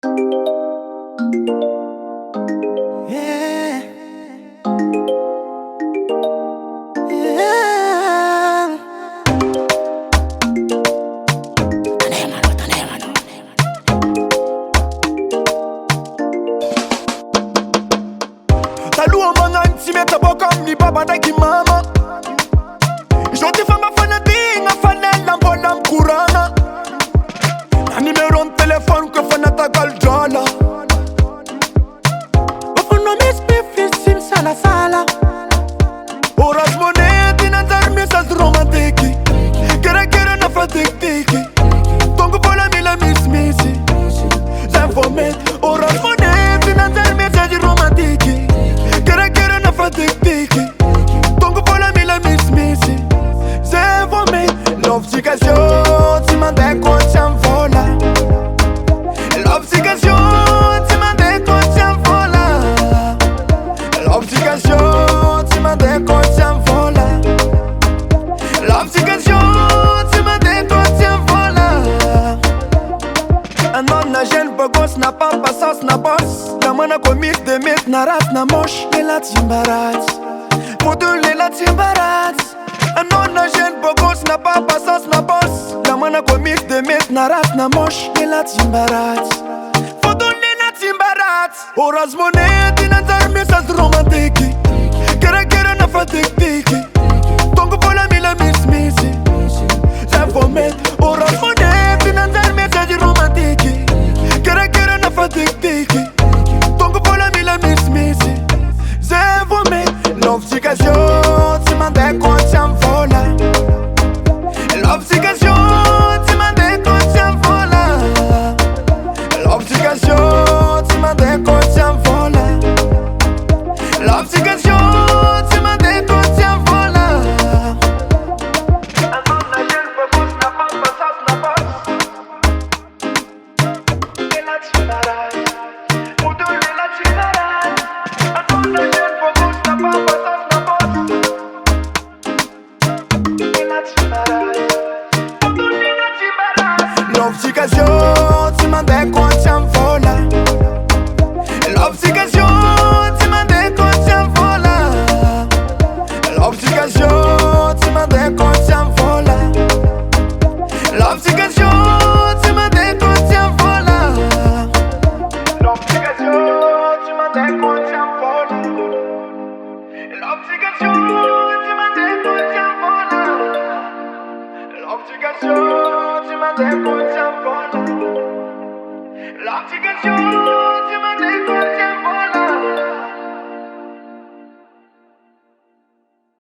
Yeah. Yeah. Talua manganti meta boka mni baba daki mama. Joti fama fana dinga fana lambola mkurana. Na numero de telefone que fana tagal jala. Wafuno miss sim sala sala. Horas monete na dar message romantiki. Kere na fatik tiki. Tongo pola mila missy. L'informate. Horas monete na dar message romantiki. Kere na fatik tiki. Tongo pola mila missy. L'informate. L'obligation, tu m'as dit qu'on s'envola. L'obligation, tu m'as dit qu'on s'envola. L'obligation, tu m'as dit qu'on s'envola. L'obligation, tu m'as dit qu'on s'envola. Un homme n'a jeune bogos n'a pas passance n'a boss. La mana commit de mythe n'a rat n'a moche. Les la timbarat. Pour deux les la timbarat. Un homme n'a jeune bogos n'a pas passance n'a boss. La mana commit de mythe n'a rat n'a moche. Les la timbarat. Pour deux les la timbarat. Horas monete n'a dar message romantiki. Kere na fatik tiki. Tongo pola mila missy. L'informate. Horas monete n'a dar message romantiki. Kere na fatik tiki. Tongo pola mila missy. L'informate. L'obligation, tu m'as dit qu'on s'envola. L'obligation, tu m'as dit qu'on s'envola. L'obligation, tu m'as dit qu'on s'envola. L'obligation, tu m'as dit qu'on s'envola. Un homme n'a jeune purpose, n'a pas passage, n'a pas. Et la timbarade, pour deux, et la timbarade. Un homme n'a jeune purpose, n'a pas passage, n'a pas. Et la timbarade, pour deux, et la timbarade. L'obligation, tu m'as dit qu'on s'envola. L'obligation, tu m'as dit qu'on s'envola. L'obligation, tu m'as dit qu'on s'envola. L'obligation, tu m'as dit qu'on s'envola. L'obligation, tu m'as dit qu'on s'envola. L'obligation, tu m'as dit qu'on s'envola. L'obligation, tu m'as dit qu'on s'envola. L'obligation.